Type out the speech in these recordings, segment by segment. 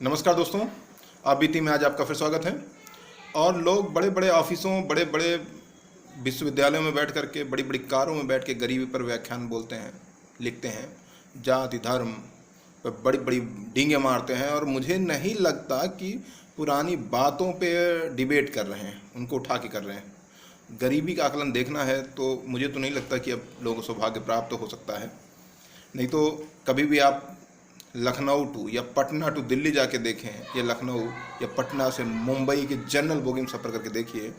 नमस्कार दोस्तों, आबीती में आज आपका फिर स्वागत है। और लोग बड़े बड़े ऑफिसों, बड़े बड़े विश्वविद्यालयों में बैठ कर के, बड़ी बड़ी कारों में बैठ के गरीबी पर व्याख्यान बोलते हैं, लिखते हैं, जाति धर्म पर बड़ी बड़ी डींगे मारते हैं। और मुझे नहीं लगता कि पुरानी बातों पे डिबेट कर रहे हैं, उनको उठा के कर रहे हैं। गरीबी का आकलन देखना है तो मुझे तो नहीं लगता कि अब लोगों को सौभाग्य प्राप्त हो सकता है। नहीं तो कभी भी आप लखनऊ टू या पटना टू दिल्ली जाके देखें, या लखनऊ या पटना से मुंबई के जनरल बोगी में सफ़र करके देखिए,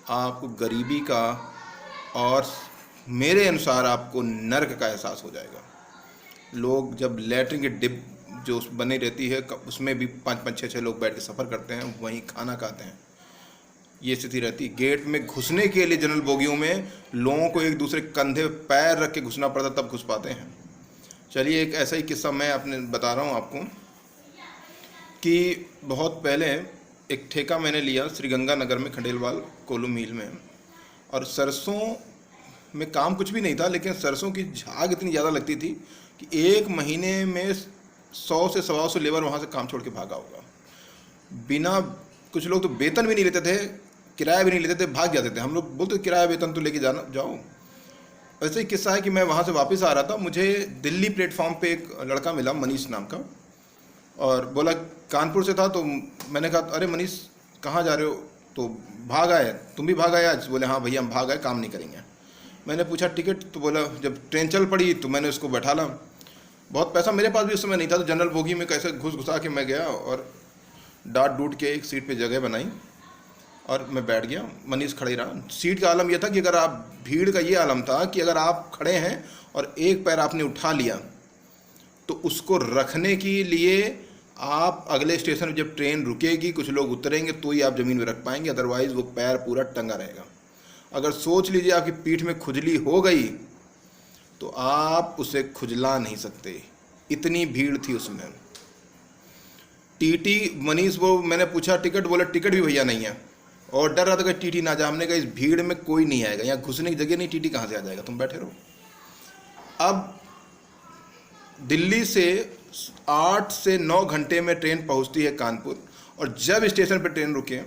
आपको गरीबी का और मेरे अनुसार आपको नर्क का एहसास हो जाएगा। लोग जब लैट्रिन की डिप जो बनी रहती है उसमें भी 5-5, 6-6 लोग बैठ के सफ़र करते हैं, वहीं खाना खाते हैं। ये स्थिति रहती है। गेट में घुसने के लिए जनरल बोगियों में लोगों को एक दूसरे कंधे पे पैर रख के घुसना पड़ता, तब घुस पाते हैं। चलिए, एक ऐसा ही किस्सा मैं अपने बता रहा हूँ आपको कि बहुत पहले एक ठेका मैंने लिया श्रीगंगानगर में, खंडेलवाल कोलू मिल में। और सरसों में काम कुछ भी नहीं था, लेकिन सरसों की झाग इतनी ज़्यादा लगती थी कि एक महीने में 100 से 125 लेबर वहाँ से काम छोड़ के भागा होगा। बिना, कुछ लोग तो वेतन भी नहीं लेते थे, किराया भी नहीं लेते थे, भाग जाते थे। हम लोग बोलते किराया वेतन तो लेके जाना जाओ। ऐसे ही किस्सा है कि मैं वहाँ से वापस आ रहा था, मुझे दिल्ली प्लेटफॉर्म पे एक लड़का मिला, मनीष नाम का, और बोला कानपुर से था। तो मैंने कहा अरे मनीष, कहाँ जा रहे हो? तो भाग आए, तुम भी भाग आए आज? बोले हाँ भैया हम भाग आए, काम नहीं करेंगे। मैंने पूछा टिकट? तो बोला जब ट्रेन चल पड़ी तो मैंने उसको बैठा ला। बहुत पैसा मेरे पास भी उस समय नहीं था, तो जनरल बोगी में कैसे घुसा के मैं गया और डांट डूट के एक सीट पर जगह बनाई और मैं बैठ गया। मनीष खड़े रहा। सीट का आलम यह था कि अगर आप, भीड़ का ये आलम था कि अगर आप खड़े हैं और एक पैर आपने उठा लिया तो उसको रखने के लिए आप अगले स्टेशन में जब ट्रेन रुकेगी, कुछ लोग उतरेंगे तो ही आप ज़मीन में रख पाएंगे, अदरवाइज़ वो पैर पूरा टंगा रहेगा। अगर सोच लीजिए आपकी पीठ में खुजली हो गई तो आप उसे खुजला नहीं सकते, इतनी भीड़ थी उसमें। टीटी मनीष, वो मैंने पूछा टिकट? बोले टिकट भी भैया नहीं है। और डर रहा था कि टीटी ना जाए। हमने कहा इस भीड़ में कोई नहीं आएगा, यहाँ घुसने की जगह नहीं, टीटी कहाँ से आ जाएगा, तुम बैठे रहो। अब दिल्ली से 8 से 9 घंटे में ट्रेन पहुँचती है कानपुर, और जब स्टेशन पर ट्रेन रुके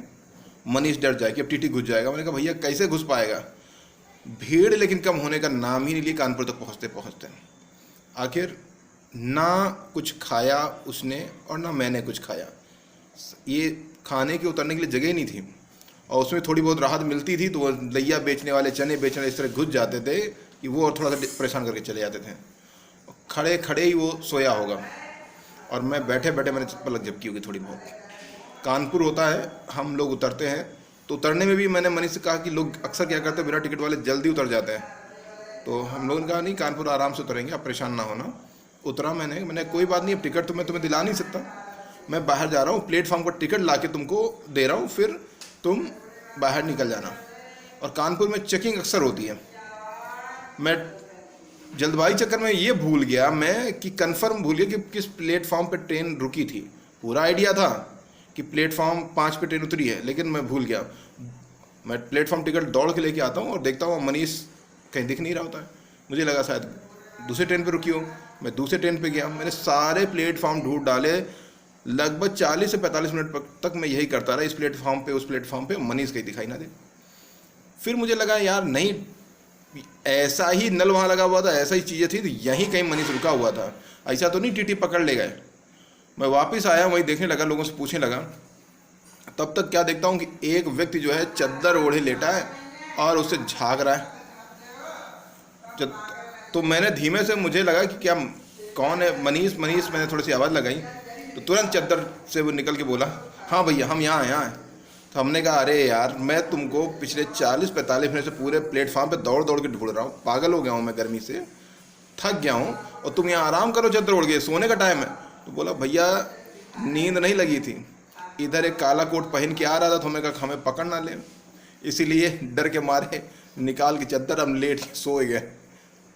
मनीष डर जाए कि अब टीटी घुस जाएगा। मैंने कहा भैया कैसे घुस पाएगा? भीड़ लेकिन कम होने का नाम ही नहीं लिया कानपुर तक पहुँचते पहुँचते। आखिर ना कुछ खाया उसने और ना मैंने कुछ खाया। ये खाने के उतरने के लिए जगह ही नहीं थी, और उसमें थोड़ी बहुत राहत मिलती थी तो वो लैया बेचने वाले, चने बेचने वाले इस तरह घुस जाते थे कि वो और थोड़ा सा परेशान करके चले जाते थे। खड़े खड़े ही वो सोया होगा और मैं बैठे बैठे मैंने पलक झपकी होगी थोड़ी बहुत। कानपुर होता है, हम लोग उतरते हैं, तो उतरने में भी मैंने मनीष से कहा कि लोग अक्सर क्या करते हैं, बिना टिकट वाले जल्दी उतर जाते हैं। तो हम लोगों ने कहा नहीं, कानपुर आराम से उतरेंगे, आप परेशान ना होना। उतरा मैंने कोई बात नहीं, अब टिकट तो मैं तुम्हें दिला नहीं सकता, मैं बाहर जा रहा हूँ, प्लेटफॉर्म पर टिकट ला के तुमको दे रहा हूँ, फिर तुम बाहर निकल जाना। और कानपुर में चेकिंग अक्सर होती है। मैं जल्दबाजी चक्कर में ये भूल गया मैं कि कंफर्म भूल गया कि किस प्लेटफॉर्म पे ट्रेन रुकी थी। पूरा आइडिया था कि प्लेटफॉर्म 5 पे ट्रेन उतरी है, लेकिन मैं भूल गया। मैं प्लेटफॉर्म टिकट दौड़ के लेके आता हूँ और देखता हूँ मनीष कहीं दिख नहीं रहा होता है। मुझे लगा शायद दूसरे ट्रेन पर रुकी हो। मैं दूसरे ट्रेन पर गया, मैंने सारे प्लेटफॉर्म ढूंढ डाले, लगभग 40 से 45 मिनट तक मैं यही करता रहा, इस प्लेटफॉर्म पे उस प्लेटफॉर्म पे, मनीष कहीं दिखाई ना दे। फिर मुझे लगा यार नहीं, ऐसा ही नल वहाँ लगा हुआ था, ऐसा ही चीज़ें थी, तो यहीं कहीं मनीष रुका हुआ था, ऐसा तो नहीं टीटी पकड़ ले गए। मैं वापस आया, वही देखने लगा, लोगों से पूछने लगा। तब तक क्या देखता हूँ कि एक व्यक्ति जो है चद्दर ओढ़े लेटा है और उससे झाँक रहा है। तो मैंने धीमे से, मुझे लगा कि क्या, कौन है? मनीष मनीष, मैंने थोड़ी सी आवाज़ लगाई तो तुरंत चद्दर से वो निकल के बोला हाँ भैया हम यहाँ हैं। तो हमने कहा अरे यार, मैं तुमको पिछले 40-45 मिनट से पूरे प्लेटफॉर्म पे दौड़ दौड़ के ढूंढ रहा हूँ, पागल हो गया हूँ मैं, गर्मी से थक गया हूँ, और तुम यहाँ आराम करो, चद्दर ओढ़ के, सोने का टाइम है। तो बोला भैया नींद नहीं लगी थी, इधर एक काला कोट पहन के आ रहा था, तो हमें कहा हमें पकड़ ना ले, इसीलिए डर के मारे निकाल के चद्दर हम लेट सो गए।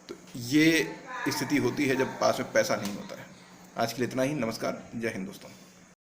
तो ये स्थिति होती है जब पास में पैसा नहीं होता है। आज के लिए इतना ही। नमस्कार, जय हिंद दोस्तों।